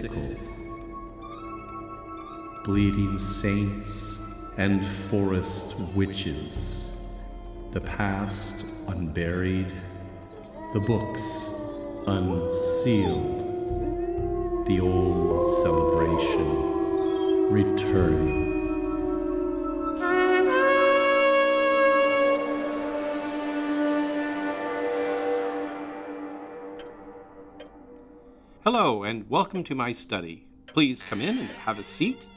sickle. Bleeding saints and forest witches, the past unburied, the books unsealed, the old celebration returning. Hello, and welcome to my study. Please come in and have a seat.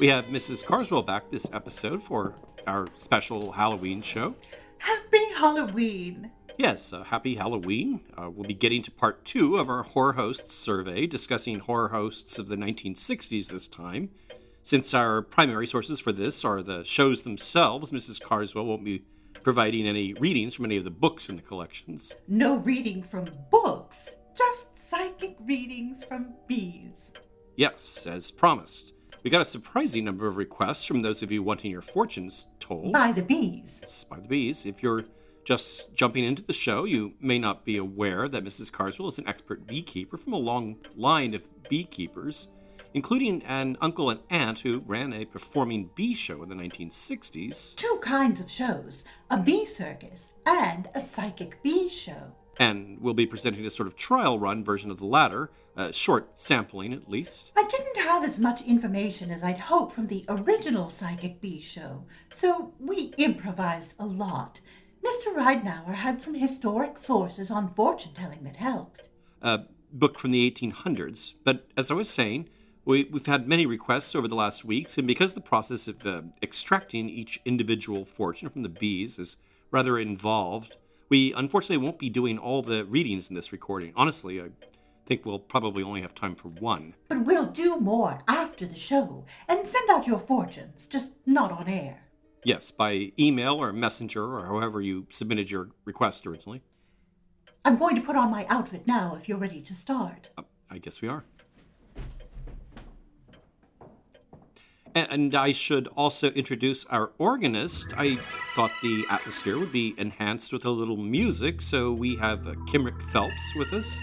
We have Mrs. Karswell back this episode for our special Halloween show. Happy Halloween! Yes, happy Halloween. We'll be getting to part 2 of our horror hosts survey, discussing horror hosts of the 1960s this time. Since our primary sources for this are the shows themselves, Mrs. Karswell won't be providing any readings from any of the books in the collections. No reading from books, just psychic readings from bees. Yes, as promised. We got a surprising number of requests from those of you wanting your fortunes told. By the bees. Yes, by the bees. If you're just jumping into the show, you may not be aware that Mrs. Karswell is an expert beekeeper from a long line of beekeepers, including an uncle and aunt who ran a performing bee show in the 1960s. 2 kinds of shows, a bee circus and a psychic bee show. And we'll be presenting a sort of trial run version of the latter, short sampling at least. I didn't have as much information as I'd hoped from the original psychic bee show, so we improvised a lot. Mr. Ridenauer had some historic sources on fortune-telling that helped. Book from the 1800s. But as I was saying, we've had many requests over the last weeks, and because the process of extracting each individual fortune from the bees is rather involved, we unfortunately won't be doing all the readings in this recording. Honestly, I think we'll probably only have time for one. But we'll do more after the show and send out your fortunes, just not on air. Yes, by email or messenger or however you submitted your request originally. I'm going to put on my outfit now if you're ready to start. I guess we are. And I should also introduce our organist. I thought the atmosphere would be enhanced with a little music, so we have Kimrick Phelps with us,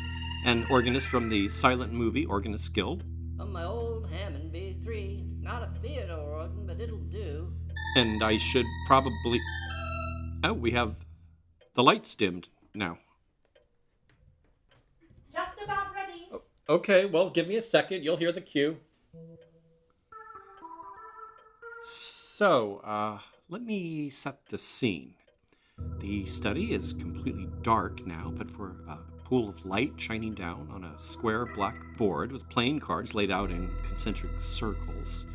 an organist from the silent movie Organist Guild. My old Hammond B3, not a theater organ, but it'll do. And I should probably... Oh, we have the lights dimmed now. Just about ready. Oh, okay, well, give me a second. You'll hear the cue. So, let me set the scene. The study is completely dark now, but for a pool of light shining down on a square black board with playing cards laid out in concentric circles.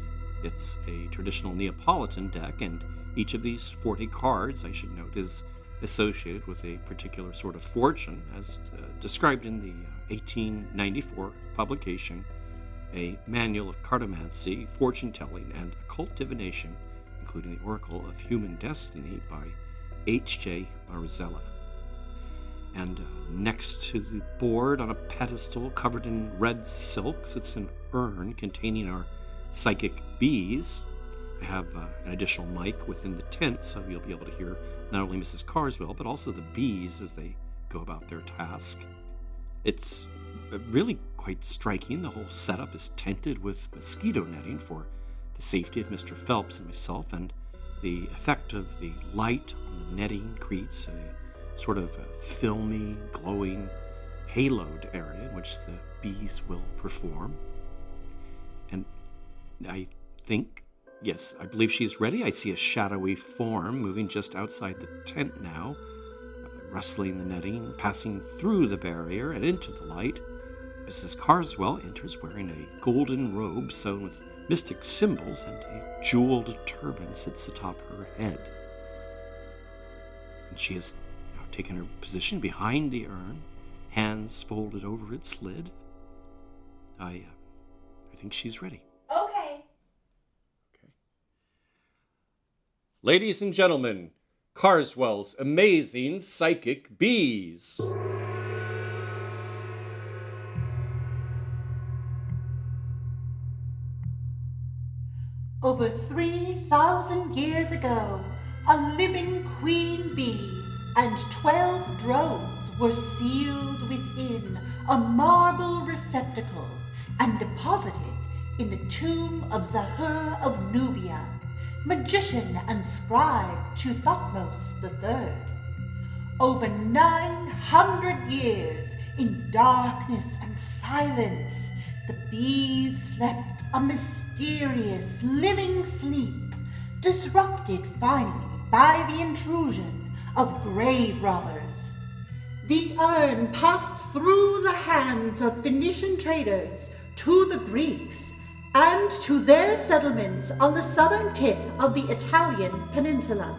It's a traditional Neapolitan deck, and each of these 40 cards, I should note, is associated with a particular sort of fortune, as described in the 1894 publication, A Manual of Cartomancy, Fortune-Telling, and Occult Divination, including the Oracle of Human Destiny by H.J. Marzella. And next to the board on a pedestal covered in red silk sits an urn containing our psychic bees. I have an additional mic within the tent, so you'll be able to hear not only Mrs. Karswell, but also the bees as they go about their task. It's really quite striking. The whole setup is tented with mosquito netting for the safety of Mr. Phelps and myself, and the effect of the light on the netting creates a sort of a filmy, glowing, haloed area in which the bees will perform. And I think, yes, I believe she's ready. I see a shadowy form moving just outside the tent now, rustling the netting, passing through the barrier and into the light. Mrs. Karswell enters wearing a golden robe sewn with mystic symbols, and a jeweled turban sits atop her head. And she has now taken her position behind the urn, hands folded over its lid. I think she's ready. Okay. Ladies and gentlemen, Karswell's amazing psychic bees. Over 3,000 years ago, a living queen bee and 12 drones were sealed within a marble receptacle and deposited in the tomb of Zahur of Nubia, magician and scribe to Thutmose III. Over 900 years in darkness and silence, the bees slept a mysterious living sleep, disrupted finally by the intrusion of grave robbers. The urn passed through the hands of Phoenician traders to the Greeks and to their settlements on the southern tip of the Italian peninsula.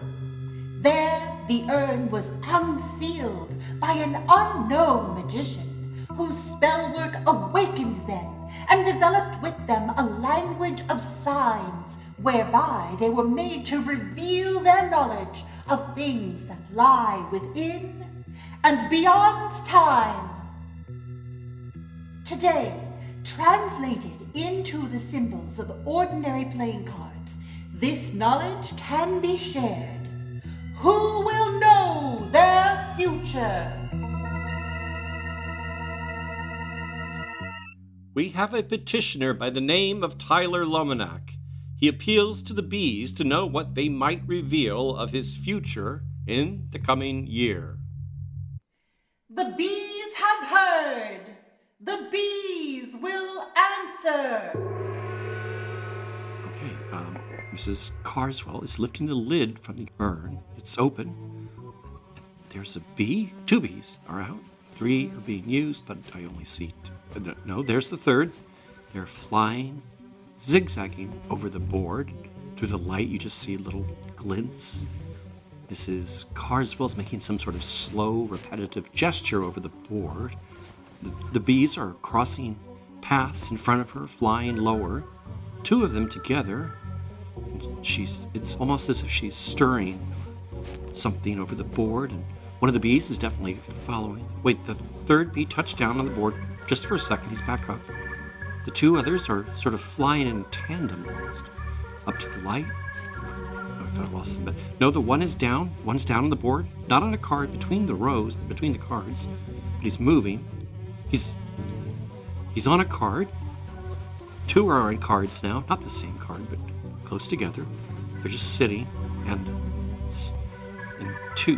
There, the urn was unsealed by an unknown magician whose spellwork awakened them and developed with them a language of signs whereby they were made to reveal their knowledge of things that lie within and beyond time. Today, translated into the symbols of ordinary playing cards, this knowledge can be shared. Who will know their future? We have a petitioner by the name of Tyler Lomanak. He appeals to the bees to know what they might reveal of his future in the coming year. The bees have heard. The bees will answer. Okay, Mrs. Karswell is lifting the lid from the urn. It's open. There's a bee. 2 bees are out. 3 are being used, but I only see 2. No, there's the 3rd. They're flying, zigzagging over the board. Through the light, you just see little glints. Mrs. Karswell's making some sort of slow, repetitive gesture over the board. The bees are crossing paths in front of her, flying lower. 2 of them together. It's almost as if she's stirring something over the board, and one of the bees is definitely following. Wait, the 3rd bee touched down on the board just for a second. He's back up. The 2 others are sort of flying in tandem almost up to the light. Oh, I thought I lost them, but no, the one is down. One's down on the board, not on a card, between the rows, between the cards, but he's moving. He's on a card. 2 are on cards now, not the same card, but close together. They're just sitting, and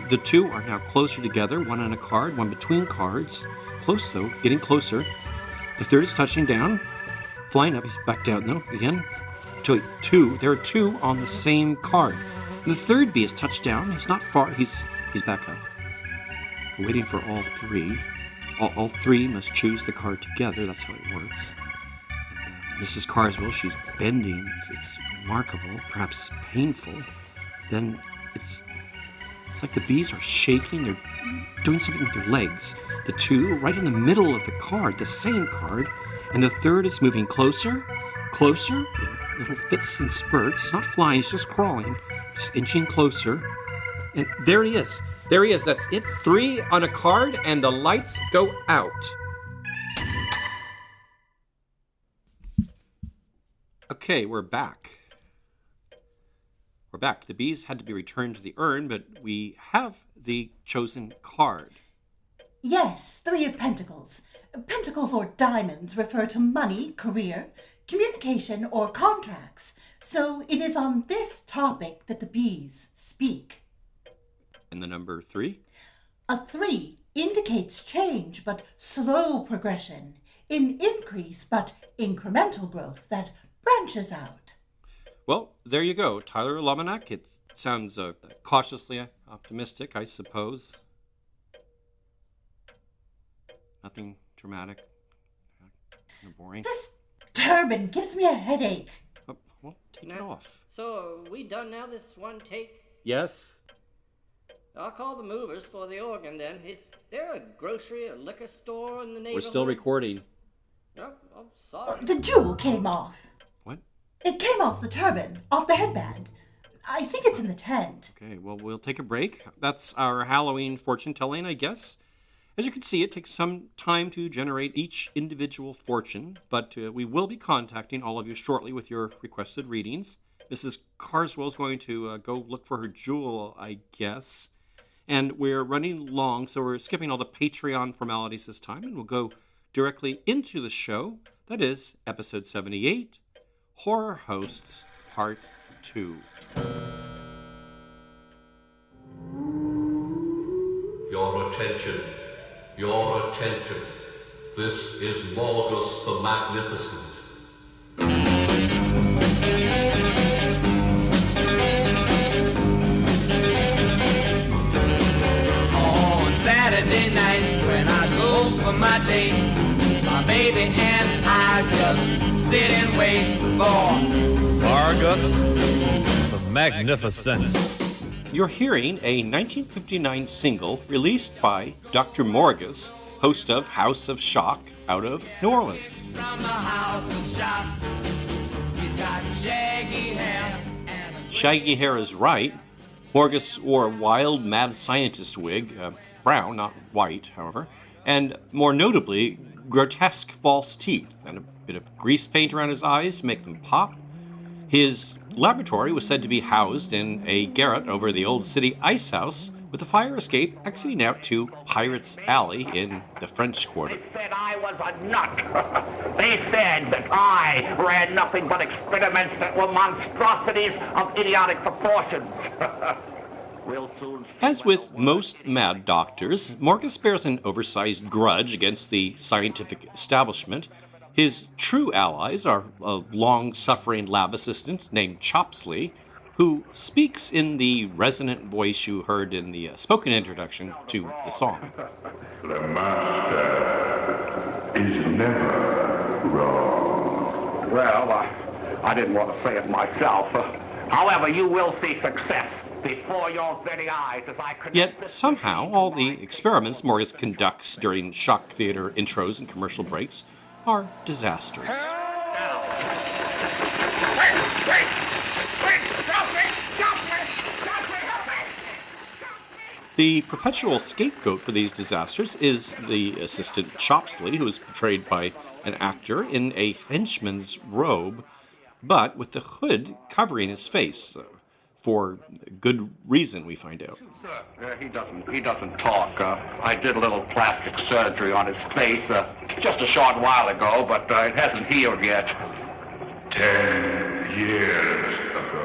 the 2 are now closer together, one on a card, one between cards. Close though, getting closer. The 3rd is touching down, flying up. He's back down. No, again. 2. There are 2 on the same card. The 3rd bee is touched down. He's not far. He's back up. We're waiting for all 3. All 3 must choose the card together. That's how it works. And, Mrs. Karswell, she's bending. It's remarkable, perhaps painful. Then it's like the bees are shaking. They're doing something with their legs. The 2 right in the middle of the card, the same card, and the 3rd is moving closer, in little fits and spurts. He's not flying, he's just crawling, just inching closer. And there he is. That's it. 3 on a card, and the lights go out. Okay, we're back. The bees had to be returned to the urn, but we have the chosen card. Yes, 3 of Pentacles. Pentacles or diamonds refer to money, career, communication, or contracts. So it is on this topic that the bees speak. And the number 3? A 3 indicates change but slow progression, in increase but incremental growth that branches out. Well, there you go, Tyler Lomanak. It sounds cautiously optimistic, I suppose. Nothing dramatic. Kind of boring. This turban gives me a headache. Oh, well, take it off. So, are we done now, this one take? Yes. I'll call the movers for the organ then. Is there a grocery or liquor store in the neighborhood? We're still recording. Oh, I'm sorry. The jewel came off. What? It came off the turban, off the headband. I think it's in the tent. Okay, well, we'll take a break. That's our Halloween fortune telling, I guess. As you can see, it takes some time to generate each individual fortune, but we will be contacting all of you shortly with your requested readings. Mrs. Karswell is going to go look for her jewel, I guess. And we're running long, so we're skipping all the Patreon formalities this time, and we'll go directly into the show. That is episode 78, Horror Hosts Part 2. Your attention. This is Morgus the Magnificent. On Saturday night when I go for my date, my baby and I just sit and wait for Morgus the Magnificent. You're hearing a 1959 single released by Dr. Morgus, host of House of Shock out of New Orleans. from the house of shock. He's got shaggy hair and a Shaggy hair is right. Morgus wore a wild, mad scientist wig, brown, not white, however, and more notably, grotesque false teeth and a bit of grease paint around his eyes to make them pop. His laboratory was said to be housed in a garret over the old city ice house, with a fire escape exiting out to Pirates Alley in the French Quarter. They said I was a nut. They said that I ran nothing but experiments that were monstrosities of idiotic proportions. We'll soon see As what with the most mad doctors, Morgus bears an oversized grudge against the scientific establishment. His true allies are a long-suffering lab assistant named Chopsley, who speaks in the resonant voice you heard in the spoken introduction to the song. The master is never wrong. Well, I didn't want to say it myself. However, you will see success before your very eyes as I connect Yet this somehow all the experiments Morgus conducts during shock theater intros and commercial breaks are disasters. The perpetual scapegoat for these disasters is the assistant Chopsley, who is portrayed by an actor in a henchman's robe, but with the hood covering his face, for good reason, we find out. He doesn't talk. I did a little plastic surgery on his face just a short while ago, but it hasn't healed yet. 10 years ago.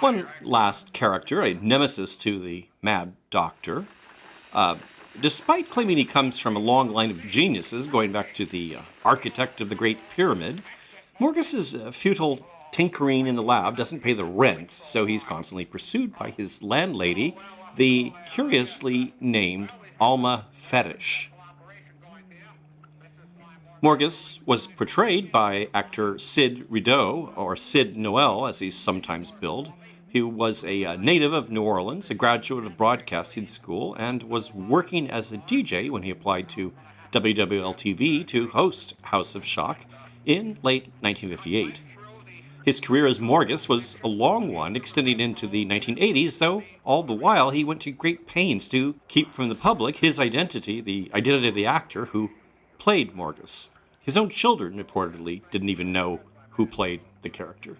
One last character, a nemesis to the Mad Doctor. Despite claiming he comes from a long line of geniuses going back to the architect of the Great Pyramid, Morgus's futile tinkering in the lab doesn't pay the rent, so he's constantly pursued by his landlady, the curiously named Alma Fetish. Morgus was portrayed by actor Sid Rideau, or Sid Noel as he's sometimes billed, who was a native of New Orleans, a graduate of broadcasting school, and was working as a DJ when he applied to WWL-TV to host House of Shock in late 1958. His career as Morgus was a long one, extending into the 1980s, though all the while he went to great pains to keep from the public his identity, the identity of the actor who played Morgus. His own children, reportedly, didn't even know who played the character.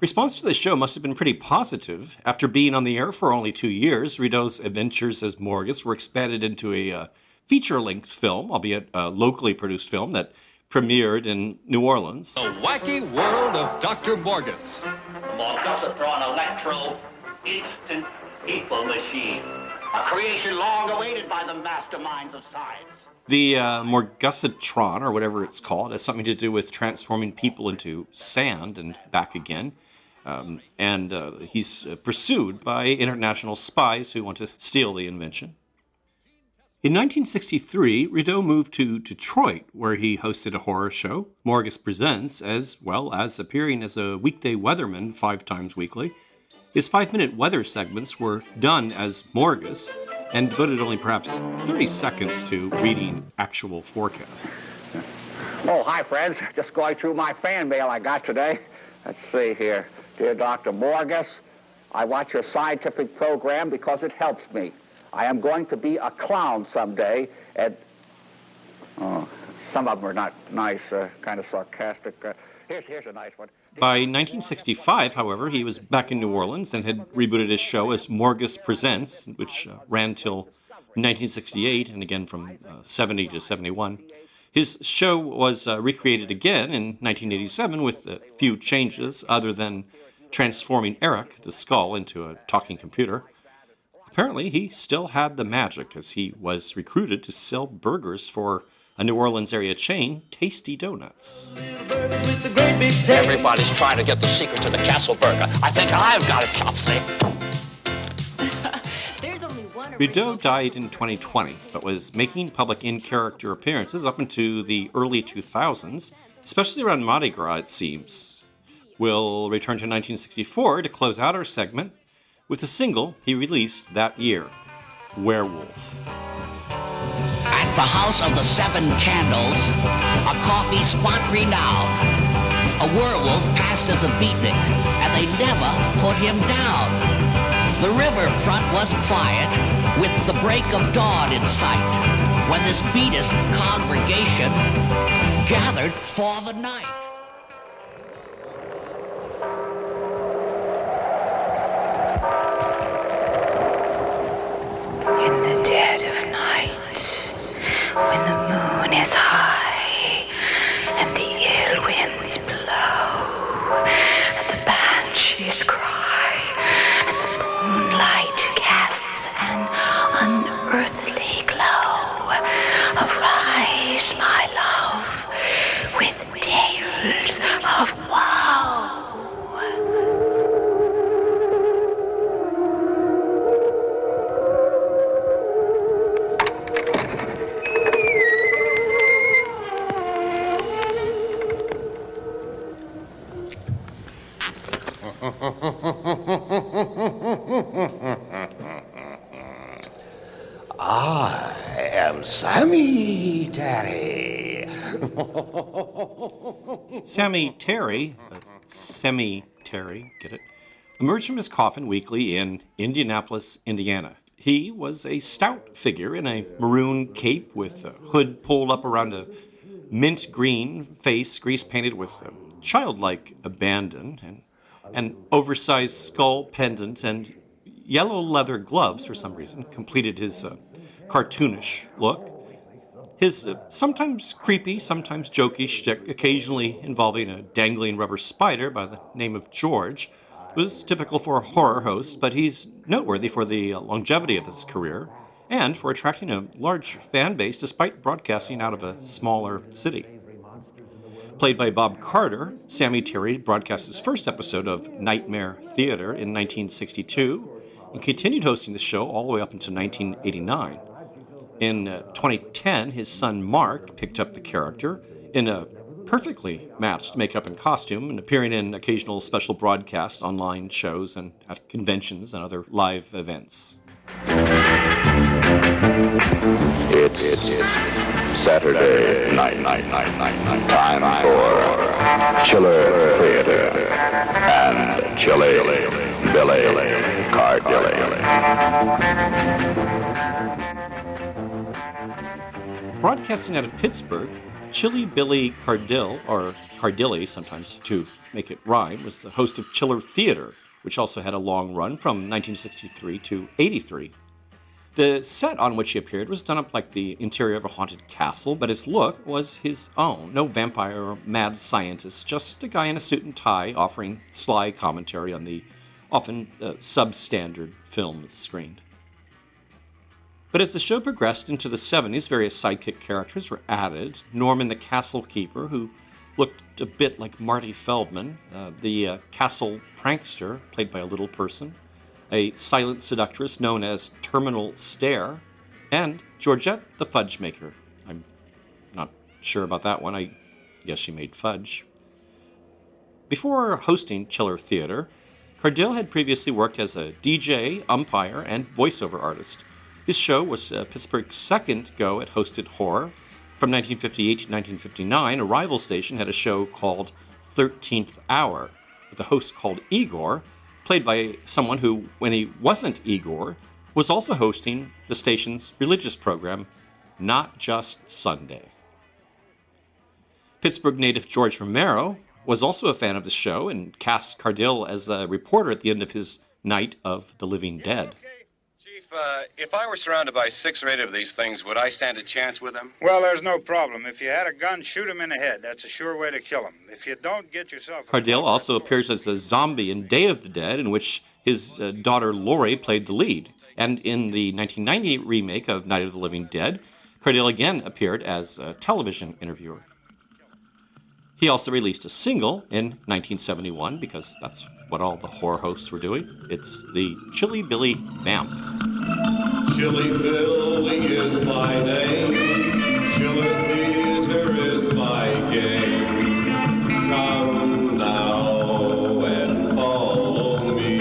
Response to the show must have been pretty positive. After being on the air for only 2 years, Rideau's adventures as Morgus were expanded into a feature-length film, albeit a locally produced film that premiered in New Orleans. The wacky world of Dr. Morgus. Morgusatron Electro Instant People Machine. A creation long awaited by the masterminds of science. The Morgusatron, or whatever it's called, has something to do with transforming people into sand and back again. He's pursued by international spies who want to steal the invention. In 1963, Rideau moved to Detroit, where he hosted a horror show, Morgus Presents, as well as appearing as a weekday weatherman 5 times weekly. His 5-minute weather segments were done as Morgus, and devoted only perhaps 30 seconds to reading actual forecasts. Oh, hi, friends. Just going through my fan mail I got today. Let's see here. Dear Dr. Morgus, I watch your scientific program because it helps me. I am going to be a clown someday, and some of them are not nice, kind of sarcastic. Here's a nice one. By 1965, however, he was back in New Orleans and had rebooted his show as Morgus Presents, which ran till 1968 and again from 70 to 71. His show was recreated again in 1987 with a few changes other than transforming Eric, the skull, into a talking computer. Apparently, he still had the magic as he was recruited to sell burgers for a New Orleans area chain, Tasty Donuts. Everybody's trying to get the secret to the Castle Burger. I think I've got a chopstick. Rideau died in 2020, but was making public in-character appearances up into the early 2000s, especially around Mardi Gras, it seems. We'll return to 1964 to close out our segment with a single he released that year, Werewolf. At the House of the Seven Candles, a coffee spot renowned, a werewolf passed as a beatnik, and they never put him down. The riverfront was quiet, with the break of dawn in sight, when this Beatus congregation gathered for the night. In the dead of night, when the moon is high, and the ill winds blow, and the banshees cry, and the moonlight casts an unearthly glow, arise, my love, with tales of woe. I am Sammy Terry. Sammy Terry, Semi-Terry, get it, emerged from his coffin weekly in Indianapolis, Indiana. He was a stout figure in a maroon cape with a hood pulled up around a mint green face grease-painted with childlike abandon, and an oversized skull pendant and yellow leather gloves, for some reason, completed his cartoonish look. His sometimes creepy, sometimes jokey shtick, occasionally involving a dangling rubber spider by the name of George, was typical for a horror host, but he's noteworthy for the longevity of his career and for attracting a large fan base despite broadcasting out of a smaller city. Played by Bob Carter, Sammy Terry broadcast his first episode of Nightmare Theater in 1962 and continued hosting the show all the way up until 1989. In 2010, his son Mark picked up the character in a perfectly matched makeup and costume and appearing in occasional special broadcasts, online shows, and at conventions and other live events. It's Saturday night. Time for Chiller Theater and Chili Billy Cardille. Broadcasting out of Pittsburgh, Chili Billy Cardille, or Cardille sometimes to make it rhyme, was the host of Chiller Theater, which also had a long run from 1963 to 83. The set on which he appeared was done up like the interior of a haunted castle, but his look was his own. No vampire or mad scientist, just a guy in a suit and tie offering sly commentary on the often substandard films screened. But as the show progressed into the 70s, various sidekick characters were added. Norman the Castle Keeper, who looked a bit like Marty Feldman, the Castle Prankster, played by a little person, a silent seductress known as Terminal Stare, and Georgette the Fudge Maker. I'm not sure about that one. I guess she made fudge. Before hosting Chiller Theater, Cardille had previously worked as a DJ, umpire, and voiceover artist. His show was Pittsburgh's second go at hosted horror. From 1958 to 1959, a rival station had a show called 13th Hour, with a host called Igor, played by someone who, when he wasn't Igor, was also hosting the station's religious program, Not Just Sunday. Pittsburgh native George Romero was also a fan of the show and cast Cardille as a reporter at the end of his Night of the Living Dead. If I were surrounded by 6 or 8 of these things, would I stand a chance with them? Well, there's no problem. If you had a gun, shoot him in the head. That's a sure way to kill him. If you don't, get yourself... Cardille also appears as a zombie in Day of the Dead, in which his daughter Laurie played the lead. And in the 1990 remake of Night of the Living Dead, Cardille again appeared as a television interviewer. He also released a single in 1971, because that's what all the horror hosts were doing. It's the Chilly Billy Vamp. Chilly Billy is my name. Chiller Theater is my game. Come now and follow me.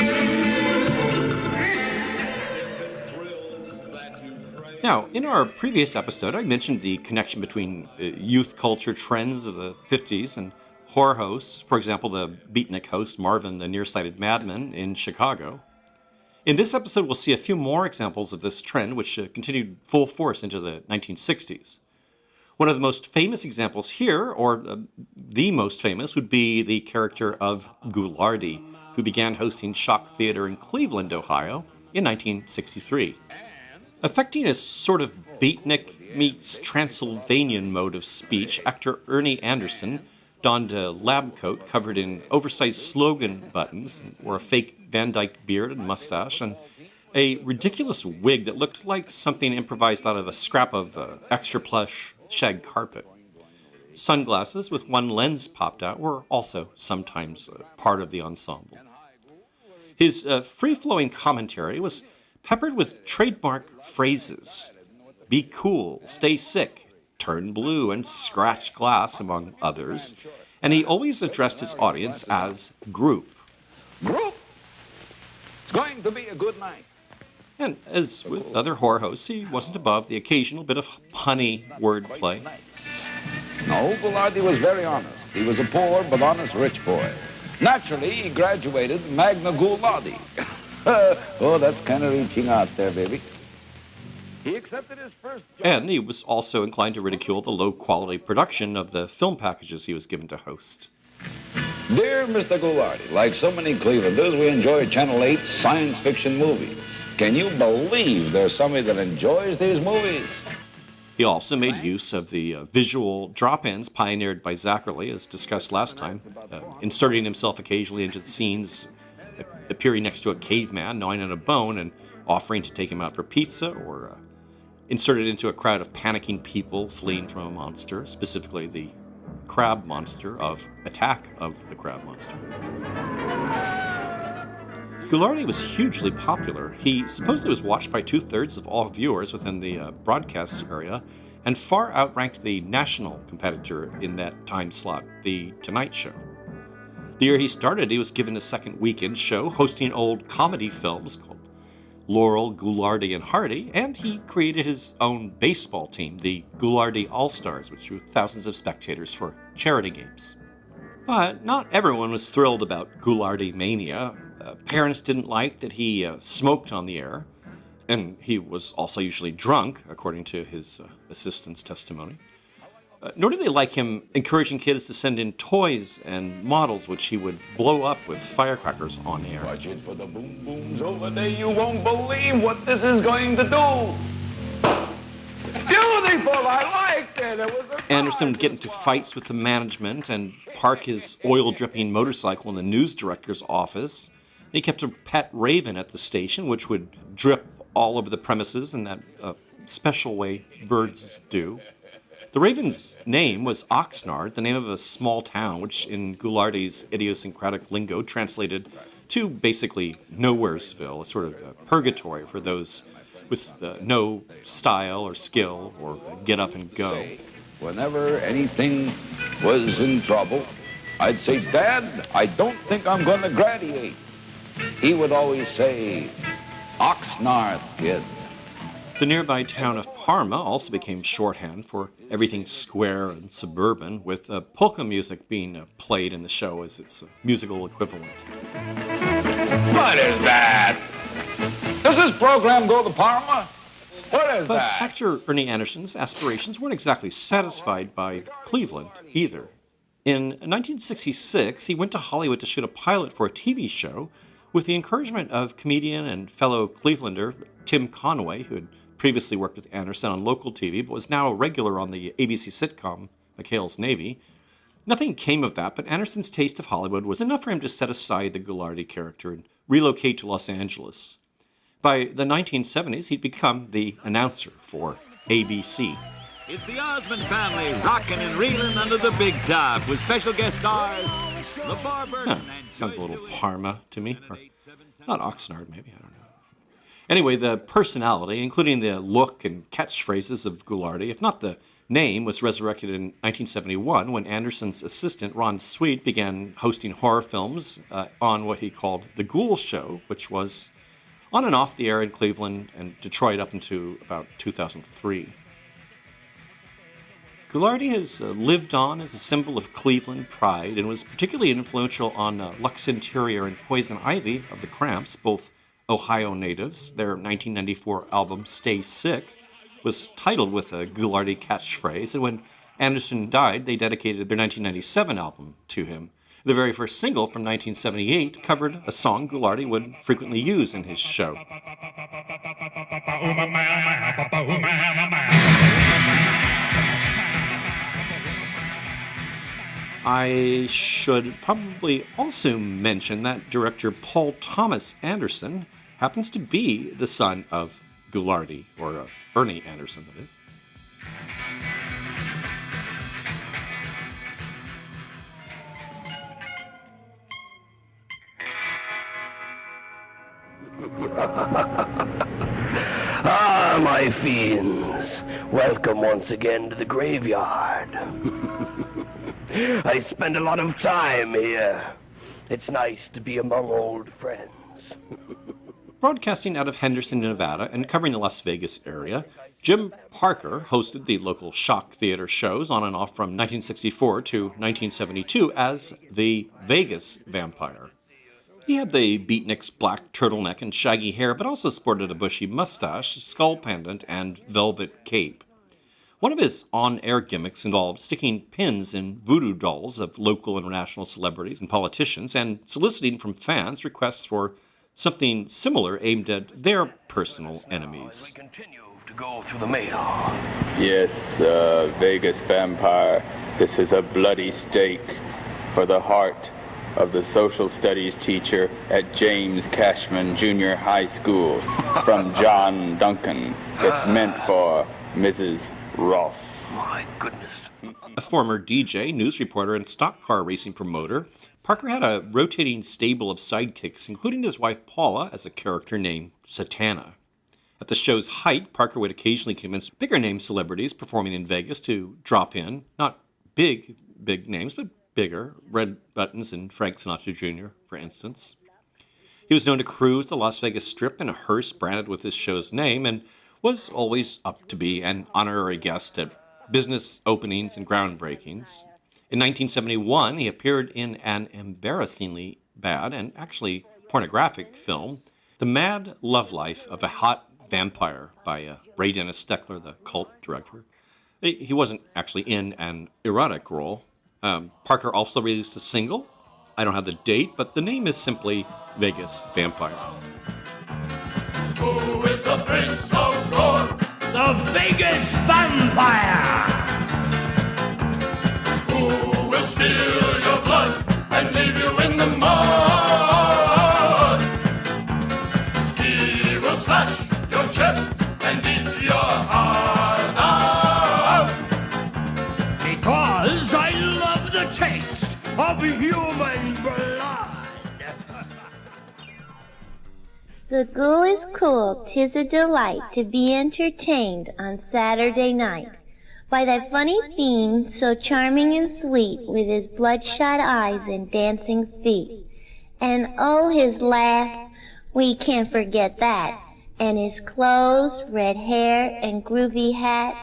Now, in our previous episode, I mentioned the connection between youth culture trends of the 50s and horror hosts. For example, the beatnik host Marvin the Nearsighted Madman in Chicago. In this episode, we'll see a few more examples of this trend, which continued full force into the 1960s. One of the most famous examples here, or the most famous, would be the character of Ghoulardi, who began hosting Shock Theater in Cleveland, Ohio, in 1963. Affecting a sort of beatnik meets Transylvanian mode of speech, actor Ernie Anderson donned a lab coat covered in oversized slogan buttons, wore a fake Van Dyke beard and mustache, and a ridiculous wig that looked like something improvised out of a scrap of extra plush shag carpet. Sunglasses with one lens popped out were also sometimes part of the ensemble. His free-flowing commentary was peppered with trademark phrases: be cool, stay sick, turn blue, and scratch glass, among others, and he always addressed his audience as group. Group? It's going to be a good night. And as with other horror hosts, he wasn't above the occasional bit of punny wordplay. No, Ghoulardi was very honest. He was a poor but honest rich boy. Naturally, he graduated magna cum laude. Oh, that's kind of reaching out there, baby. He accepted his first job. And he was also inclined to ridicule the low-quality production of the film packages he was given to host. Dear Mr. Ghoulardi, like so many Clevelanders, we enjoy Channel 8's science fiction movies. Can you believe there's somebody that enjoys these movies? He also made use of the visual drop-ins pioneered by Zachary, as discussed last time, inserting himself occasionally into the scenes, appearing next to a caveman gnawing on a bone and offering to take him out for pizza, or inserted into a crowd of panicking people fleeing from a monster, specifically the crab monster of Attack of the Crab Monster. Ghoulardi was hugely popular. He supposedly was watched by 2/3 of all viewers within the broadcast area, and far outranked the national competitor in that time slot, The Tonight Show. The year he started, he was given a second weekend show hosting old comedy films called Laurel, Ghoulardi, and Hardy, and he created his own baseball team, the Ghoulardi All-Stars, which drew thousands of spectators for charity games. But not everyone was thrilled about Ghoulardi mania. Parents didn't like that he smoked on the air, and he was also usually drunk, according to his assistant's testimony. Nor did they like him encouraging kids to send in toys and models, which he would blow up with firecrackers on air. Watch it for the boom booms over there. You won't believe what this is going to do. Beautiful, I liked it. It was Anderson would get into fights with the management and park his oil-dripping motorcycle in the news director's office. He kept a pet raven at the station, which would drip all over the premises in that special way birds do. The raven's name was Oxnard, the name of a small town, which in Ghoulardi's idiosyncratic lingo translated to basically Nowheresville, a sort of purgatory for those with no style or skill or get up and go. Whenever anything was in trouble, I'd say, Dad, I don't think I'm going to graduate. He would always say, Oxnard, kid. The nearby town of Parma also became shorthand for everything square and suburban, with polka music being played in the show as its musical equivalent. What is that? Does this program go to Parma? What is But that? actor Ernie Anderson's aspirations weren't exactly satisfied by Cleveland either. In 1966, he went to Hollywood to shoot a pilot for a TV show With the encouragement of comedian and fellow Clevelander Tim Conway, who had previously worked with Anderson on local TV but was now a regular on the ABC sitcom McHale's Navy, nothing came of that, but Anderson's taste of Hollywood was enough for him to set aside the Ghoulardi character and relocate to Los Angeles. By the 1970s, he'd become the announcer for ABC. It's the Osmond family rocking and reeling under the big top with special guest stars LeVar Burton and sounds a little Parma to me. Or not Oxnard, maybe, I don't know. Anyway, the personality, including the look and catchphrases of Ghoulardi, if not the name, was resurrected in 1971 when Anderson's assistant Ron Sweet began hosting horror films on what he called The Ghoul Show, which was on and off the air in Cleveland and Detroit up into about 2003. Ghoulardi has lived on as a symbol of Cleveland pride and was particularly influential on Lux Interior and Poison Ivy of the Cramps, both Ohio natives. Their 1994 album Stay Sick was titled with a Ghoulardi catchphrase, and when Anderson died, they dedicated their 1997 album to him. The very first single from 1978 covered a song Ghoulardi would frequently use in his show. I should probably also mention that director Paul Thomas Anderson happens to be the son of Ghoulardi, or Ernie Anderson, that is. Ah, my fiends. Welcome once again to the graveyard. I spend a lot of time here. It's nice to be among old friends. Broadcasting out of Henderson, Nevada, and covering the Las Vegas area, Jim Parker hosted the local Shock Theater shows on and off from 1964 to 1972 as the Vegas Vampire. He had the beatnik's black turtleneck and shaggy hair, but also sported a bushy mustache, skull pendant, and velvet cape. One of his on-air gimmicks involved sticking pins in voodoo dolls of local and national celebrities and politicians and soliciting from fans requests for something similar aimed at their personal enemies. We continue to go through the mail. Yes, Vegas Vampire, this is a bloody stake for the heart of the social studies teacher at James Cashman Junior High School from John Duncan. It's meant for Mrs. Ross. My goodness. A former DJ, news reporter, and stock car racing promoter, Parker had a rotating stable of sidekicks, including his wife Paula as a character named Satana. At the show's height, Parker would occasionally convince bigger-name celebrities performing in Vegas to drop in. Not big names, but bigger. Red Buttons and Frank Sinatra Jr., for instance. He was known to cruise the Las Vegas Strip in a hearse branded with his show's name and was always up to be an honorary guest at business openings and groundbreakings. In 1971, he appeared in an embarrassingly bad and actually pornographic film, The Mad Love Life of a Hot Vampire by Ray Dennis Steckler, the cult director. He wasn't actually in an erotic role. Parker also released a single. I don't have the date, but the name is simply Vegas Vampire. Who is the prince of gore? The Vegas Vampire! Who will steal your blood and leave you in the mud? He will slash your chest and eat your heart out. Because I love the taste of human blood. The Ghoul is cool. 'Tis a delight to be entertained on Saturday night by that funny fiend so charming and sweet with his bloodshot eyes and dancing feet. And oh, his laugh, we can't forget that. And his clothes, red hair, and groovy hat.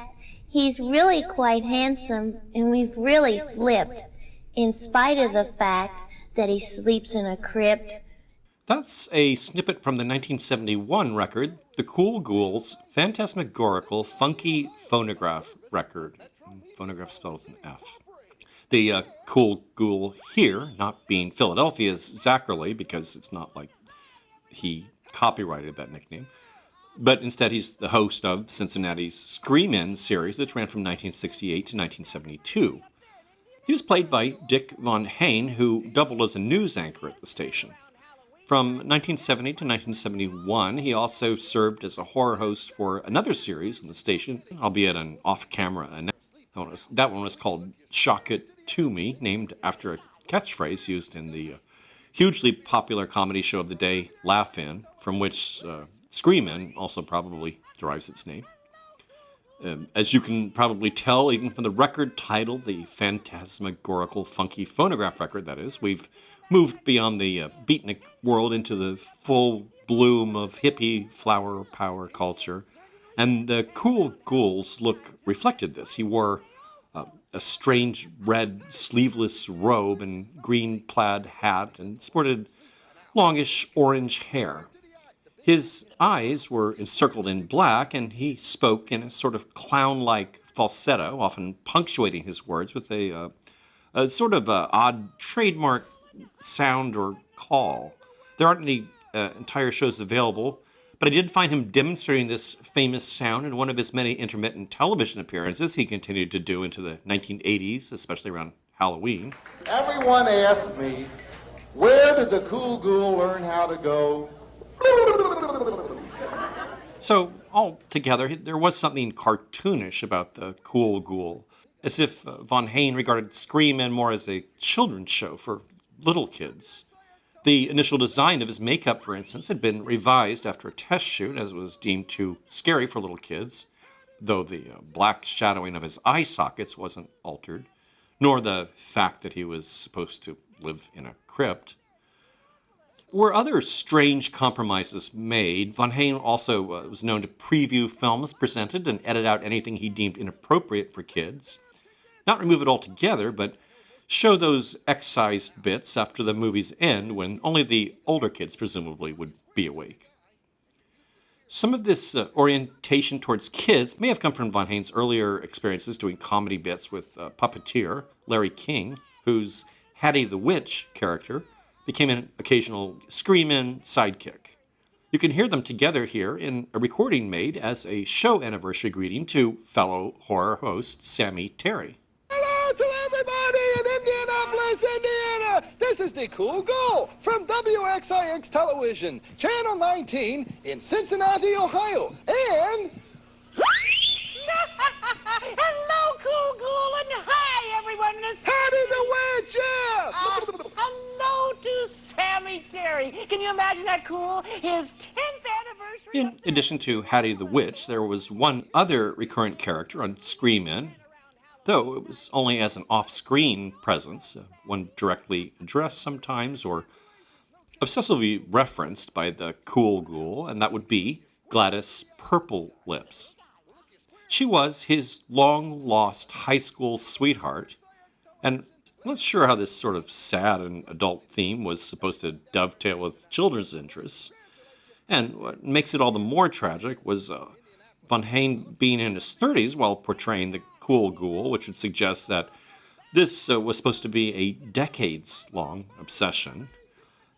He's really quite handsome, and we've really flipped, in spite of the fact that he sleeps in a crypt. That's a snippet from the 1971 record, The Cool Ghouls' Phantasmagorical Funky Phonograph record. Phonograph spelled with an F. The Cool Ghoul here, not being Philadelphia's Zachary, because it's not like he copyrighted that nickname. But instead, he's the host of Cincinnati's Scream In series, which ran from 1968 to 1972. He was played by Dick Von Hain, who doubled as a news anchor at the station. From 1970 to 1971, he also served as a horror host for another series on the station, albeit an off-camera announcement. That one was called Shock It To Me, named after a catchphrase used in the hugely popular comedy show of the day, Laugh In, from which Scream In also probably derives its name. As you can probably tell, even from the record title, the phantasmagorical funky phonograph record, that is, we've moved beyond the beatnik world into the full bloom of hippie flower power culture. And the cool Ghouls look reflected this. He wore a strange red sleeveless robe and green plaid hat and sported longish orange hair. His eyes were encircled in black, and he spoke in a sort of clown-like falsetto, often punctuating his words with a sort of odd trademark sound or call. There aren't any entire shows available, but I did find him demonstrating this famous sound in one of his many intermittent television appearances he continued to do into the 1980s, especially around Halloween. Everyone asks me, where did the cool ghoul learn how to go? So, altogether, there was something cartoonish about the cool Ghoul, as if Von Hain regarded Scream In more as a children's show for little kids. The initial design of his makeup, for instance, had been revised after a test shoot, as it was deemed too scary for little kids, though the black shadowing of his eye sockets wasn't altered, nor the fact that he was supposed to live in a crypt. Were other strange compromises made, Von Hain also was known to preview films presented and edit out anything he deemed inappropriate for kids. Not remove it altogether, but show those excised bits after the movie's end when only the older kids presumably would be awake. Some of this orientation towards kids may have come from Von Hain's earlier experiences doing comedy bits with puppeteer Larry King, whose Hattie the Witch character became an occasional Scream-In sidekick. You can hear them together here in a recording made as a show anniversary greeting to fellow horror host Sammy Terry. Hello to everybody in Indianapolis, Indiana! This is the Cool Ghoul from WXIX Television, Channel 19 in Cincinnati, Ohio, and... Hello, Cool Ghoul, and hi, everyone. Hattie the Witch, yeah! Hello to Sammy Terry. Can you imagine that cool? His 10th anniversary. In addition to Hattie the Witch, there was one other recurrent character on Scream In, though it was only as an off-screen presence, one directly addressed sometimes or obsessively referenced by the Cool Ghoul, and that would be Gladys Purple Lips. She was his long-lost high school sweetheart, and I'm not sure how this sort of sad and adult theme was supposed to dovetail with children's interests. And what makes it all the more tragic was Von Hain being in his 30s while portraying the Cool Ghoul, which would suggest that this was supposed to be a decades-long obsession.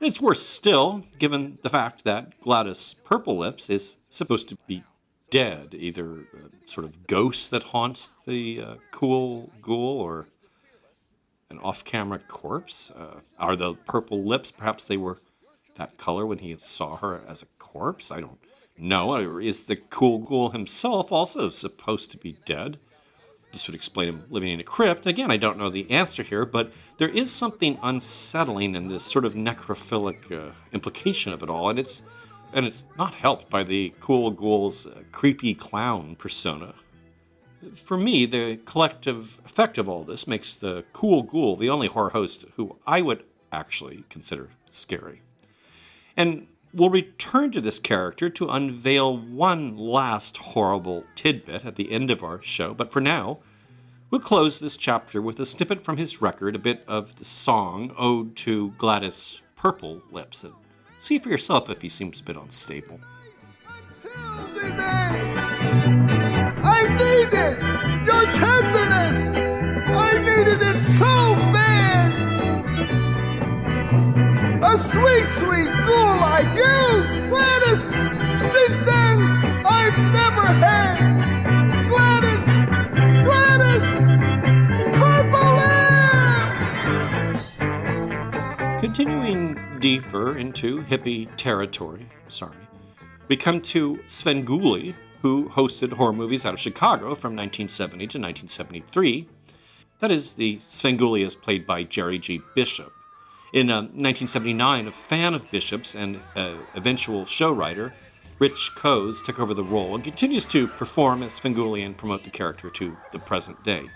And it's worse still, given the fact that Gladys Purple Lips is supposed to be dead, either a sort of ghost that haunts the Cool Ghoul or an off-camera corpse. Are the purple lips, perhaps they were that color when he saw her as a corpse? I don't know. Is the Cool Ghoul himself also supposed to be dead? This would explain him living in a crypt. Again, I don't know the answer here, but there is something unsettling in this sort of necrophilic implication of it all, and it's not helped by the Cool Ghoul's creepy clown persona. For me, the collective effect of all this makes the Cool Ghoul the only horror host who I would actually consider scary. And we'll return to this character to unveil one last horrible tidbit at the end of our show, but for now, we'll close this chapter with a snippet from his record, a bit of the song Ode to Gladys Purple Lips, and see for yourself if he seems a bit unstable. I needed your tenderness. I needed it so bad. A sweet, sweet ghoul like you, Gladys! Since then, I've never had Gladys, purple lips! Continuing deeper into hippie territory, we come to Svengoolie, who hosted horror movies out of Chicago from 1970 to 1973. That is, the Svengoolie is played by Jerry G. Bishop. In 1979, a fan of Bishop's and eventual show writer, Rich Coase, took over the role and continues to perform as Svengoolie and promote the character to the present day.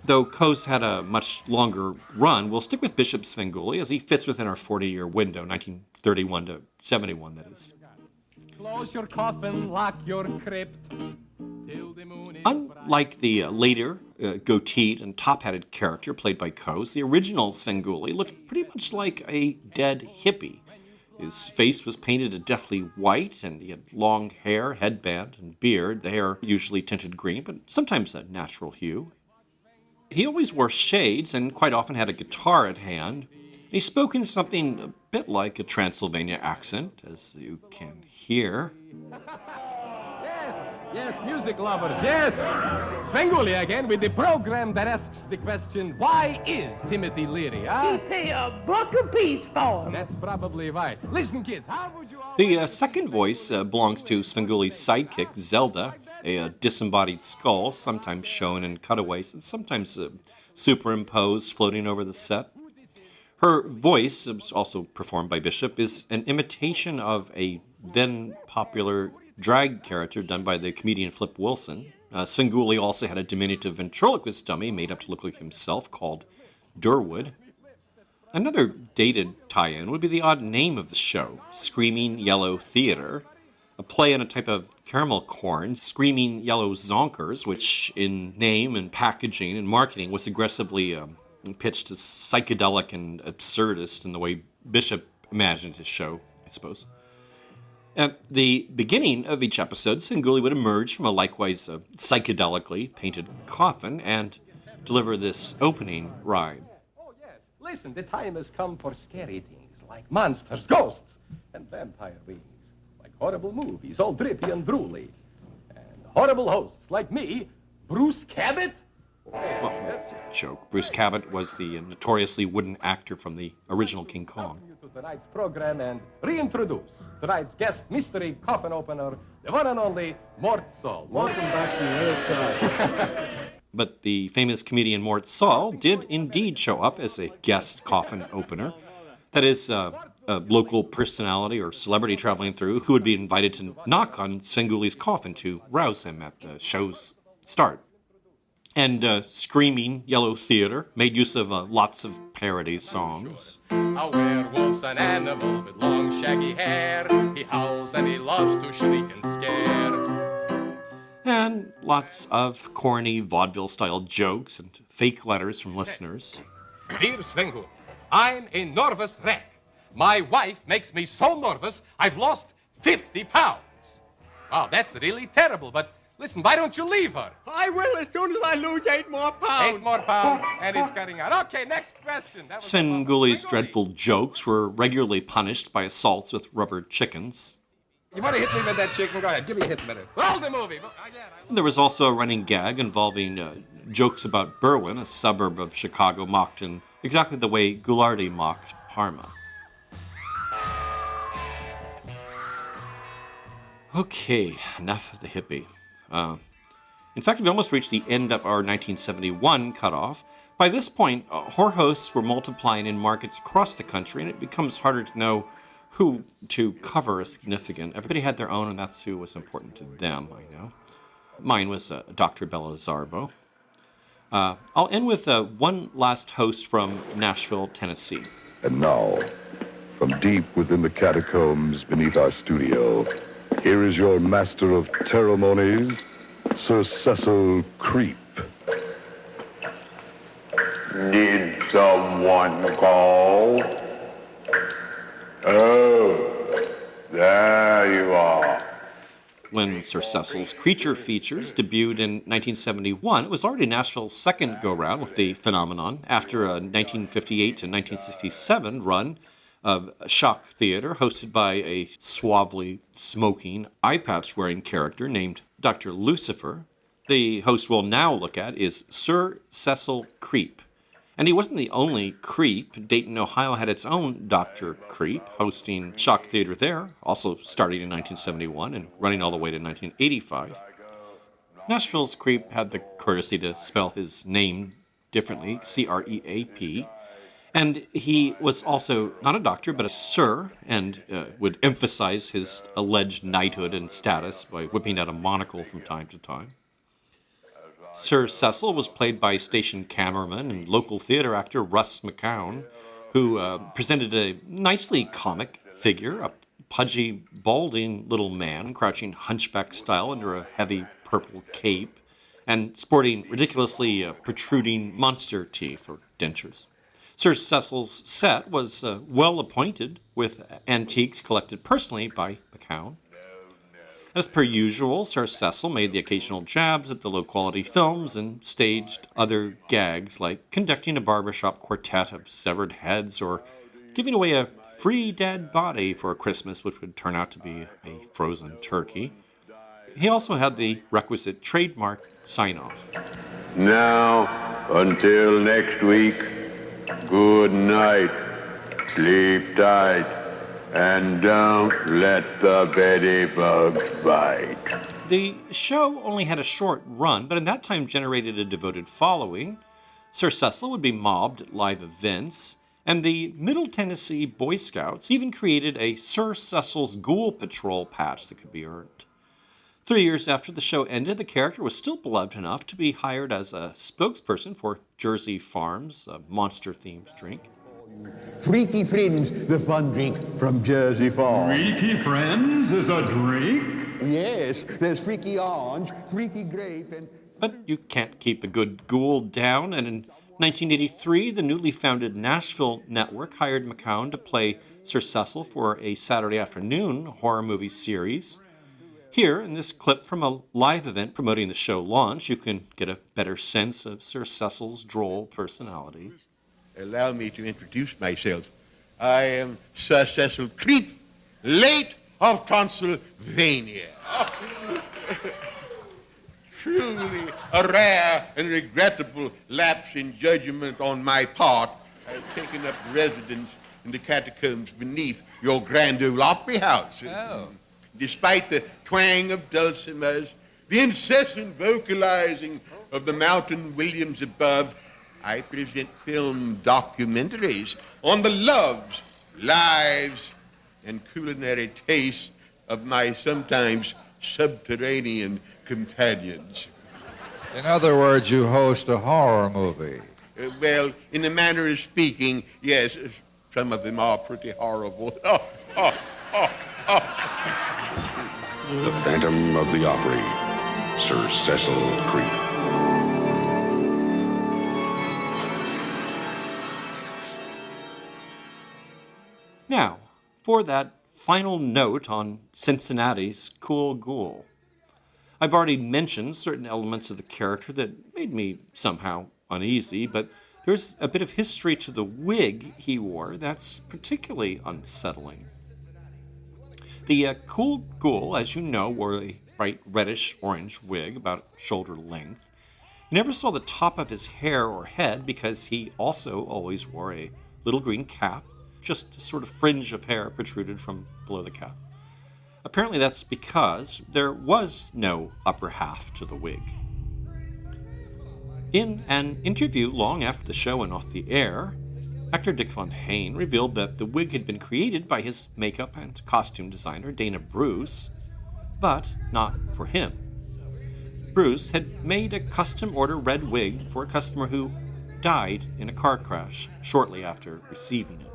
Though Coase had a much longer run, we'll stick with Bishop's Svengoolie as he fits within our 40-year window, 1931 to 71, that is. Close your coffin, lock your crypt. Unlike the later goateed and top-hatted character played by Coase, the original Svengoolie looked pretty much like a dead hippie. His face was painted a deathly white, and he had long hair, headband, and beard, the hair usually tinted green, but sometimes a natural hue. He always wore shades and quite often had a guitar at hand. He spoke in something a bit like a Transylvania accent, as you can hear. Yes, music lovers, yes! Svengoolie again with the program that asks the question, why is Timothy Leary, huh? You pay a buck a piece for him. That's probably right. Listen, kids, how would you... The second voice belongs to Svengoolie's sidekick, Zelda, a disembodied skull, sometimes shown in cutaways and sometimes superimposed, floating over the set. Her voice, also performed by Bishop, is an imitation of a then-popular drag character done by the comedian Flip Wilson. Svengoolie also had a diminutive ventriloquist dummy made up to look like himself called Durwood. Another dated tie-in would be the odd name of the show, Screaming Yellow Theater, a play on a type of caramel corn, Screaming Yellow Zonkers, which in name and packaging and marketing was aggressively pitched as psychedelic and absurdist in the way Bishop imagined his show, I suppose. At the beginning of each episode, Svengoolie would emerge from a likewise psychedelically painted coffin and deliver this opening rhyme. Oh, yes. Listen, the time has come for scary things like monsters, ghosts, and vampire wings. Like horrible movies, all drippy and drooly. And horrible hosts like me, Bruce Cabot. Well, that's a joke. Bruce Cabot was the notoriously wooden actor from the original King Kong. To tonight's program and reintroduce tonight's guest mystery coffin opener, the one and only Mort Saul. Welcome back to the Earth. But the famous comedian Mort Saul did indeed show up as a guest coffin opener. That is, a local personality or celebrity traveling through who would be invited to knock on Svengoolie's coffin to rouse him at the show's start. And Screaming Yellow Theater made use of lots of parody songs. A werewolf's an animal with long shaggy hair. He howls and he loves to shriek and scare. And lots of corny vaudeville-style jokes and fake letters from listeners. Dear Svengoolie, I'm a nervous wreck. My wife makes me so nervous I've lost 50 pounds. Wow, that's really terrible, but listen, why don't you leave her? I will as soon as I lose 8 more pounds. 8 more pounds, and it's cutting out. Okay, next question. Svengoolie's dreadful jokes were regularly punished by assaults with rubber chickens. You want to hit me with that chicken? Go ahead, give me a hit minute. Roll the movie. There was also a running gag involving jokes about Berwyn, a suburb of Chicago, mocked in exactly the way Ghoulardi mocked Parma. Okay, enough of the hippie. In fact, we almost reached the end of our 1971 cutoff. By this point, horror hosts were multiplying in markets across the country, and it becomes harder to know who to cover as significant. Everybody had their own, and that's who was important to them, I know. Mine was Dr. Bella Zarbo. I'll end with one last host from Nashville, Tennessee. And now, from deep within the catacombs beneath our studio, here is your master of ceremonies, Sir Cecil Creape. Did someone call? Oh, there you are. When Sir Cecil's Creature Features debuted in 1971, it was already Nashville's second go-round with the phenomenon after a 1958 to 1967 run of shock theater hosted by a suavely smoking, eye patch-wearing character named Dr. Lucifer. The host we'll now look at is Sir Cecil Creape. And he wasn't the only Creape. Dayton, Ohio had its own Dr. Creape, hosting shock theater there, also starting in 1971 and running all the way to 1985. Nashville's Creape had the courtesy to spell his name differently, C-R-E-A-P, and he was also not a doctor, but a sir, and would emphasize his alleged knighthood and status by whipping out a monocle from time to time. Sir Cecil was played by station cameraman and local theater actor Russ McCown, who presented a nicely comic figure, a pudgy, balding little man crouching hunchback style under a heavy purple cape and sporting ridiculously protruding monster teeth or dentures. Sir Cecil's set was well appointed with antiques collected personally by McCown. As per usual, Sir Cecil made the occasional jabs at the low-quality films and staged other gags like conducting a barbershop quartet of severed heads or giving away a free dead body for Christmas, which would turn out to be a frozen turkey. He also had the requisite trademark sign-off. Now, until next week, good night, sleep tight, and don't let the Betty bugs bite. The show only had a short run, but in that time generated a devoted following. Sir Cecil would be mobbed at live events, and the Middle Tennessee Boy Scouts even created a Sir Cecil's Ghoul Patrol patch that could be earned. 3 years after the show ended, the character was still beloved enough to be hired as a spokesperson for Jersey Farms, a monster-themed drink. Freaky Friends, the fun drink from Jersey Farms. Freaky Friends is a drink? Yes, there's Freaky Orange, Freaky Grape, and... But you can't keep a good ghoul down, and in 1983, the newly founded Nashville Network hired McCown to play Sir Cecil for a Saturday afternoon horror movie series. Here, in this clip from a live event promoting the show launch, you can get a better sense of Sir Cecil's droll personality. Allow me to introduce myself. I am Sir Cecil Creape, late of Transylvania. Truly a rare and regrettable lapse in judgment on my part. I've taken up residence in the catacombs beneath your Grand Ole Opry House. Oh. Despite the twang of dulcimers, the incessant vocalizing of the Mountain Williams above, I present film documentaries on the loves, lives, and culinary tastes of my sometimes subterranean companions. In other words, you host a horror movie. Well, in a manner of speaking, yes, some of them are pretty horrible. The Phantom of the Opry, Sir Cecil Creape. Now, for that final note on Cincinnati's Cool Ghoul. I've already mentioned certain elements of the character that made me somehow uneasy, but there's a bit of history to the wig he wore that's particularly unsettling. The Cool Ghoul, as you know, wore a bright reddish-orange wig about shoulder length. You never saw the top of his hair or head because he also always wore a little green cap. Just a sort of fringe of hair protruded from below the cap. Apparently that's because there was no upper half to the wig. In an interview long after the show went off the air, actor Dick Von Hain revealed that the wig had been created by his makeup and costume designer Dana Bruce, but not for him. Bruce had made a custom-order red wig for a customer who died in a car crash shortly after receiving it.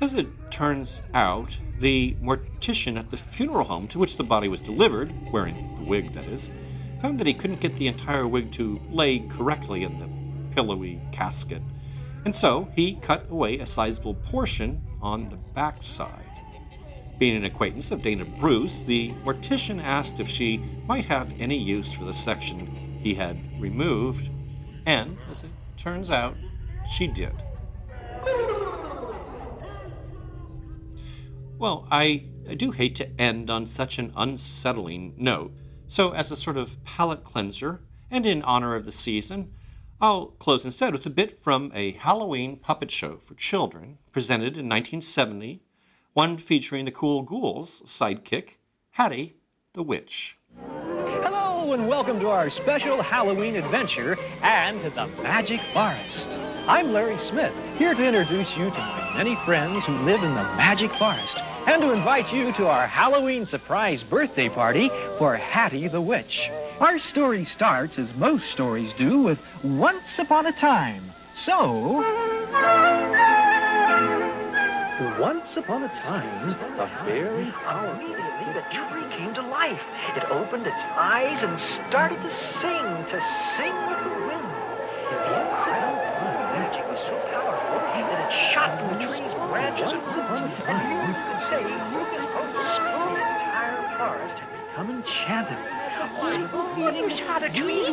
As it turns out, the mortician at the funeral home to which the body was delivered, wearing the wig that is, found that he couldn't get the entire wig to lay correctly in the pillowy casket, and so he cut away a sizable portion on the backside. Being an acquaintance of Dana Bruce, the mortician asked if she might have any use for the section he had removed, and, as it turns out, she did. Well, I do hate to end on such an unsettling note, so as a sort of palate cleanser, and in honor of the season, I'll close instead with a bit from a Halloween puppet show for children presented in 1970, one featuring the cool Ghoul's sidekick, Hattie the Witch. Hello and welcome to our special Halloween adventure and to the Magic Forest. I'm Larry Smith, here to introduce you to my many friends who live in the Magic Forest and to invite you to our Halloween surprise birthday party for Hattie the Witch. Our story starts, as most stories do, with once upon a time. So, once upon a time, a very powerful... Immediately, the tree came to life. It opened its eyes and started to sing with the wind. Once upon a time, magic was so powerful that it shot from the tree's branches and roots, and you could say, Lucas Post, the entire forest had become enchanted. When you saw the trees, a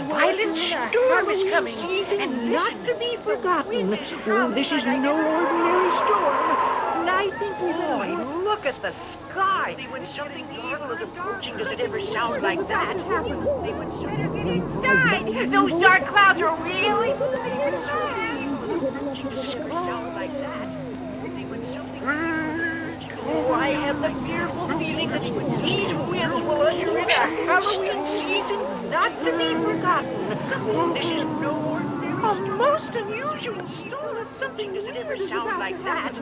violent storm is coming, and not to be forgotten. This is no ordinary storm. I think Boy, look at the sky. When something evil is approaching, does it ever sound like that? better get inside. Those dark clouds are really sound like that. Oh, I have the fearful feeling that these winds will usher in a Halloween season not to be forgotten. This is no ordinary storm. A most unusual storm. Something does it ever sound like that?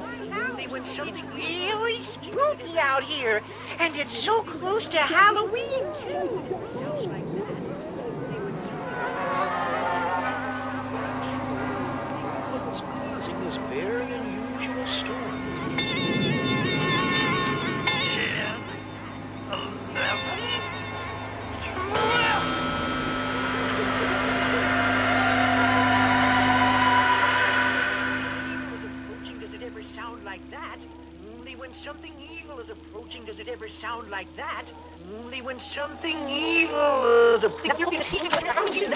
It's really spooky out here, and it's so close to Halloween, too. What's causing this very unusual storm? 10, 11, 12. Does it ever sound like that? Only when something evil is approaching does it ever sound like that. Only when something evil is approaching.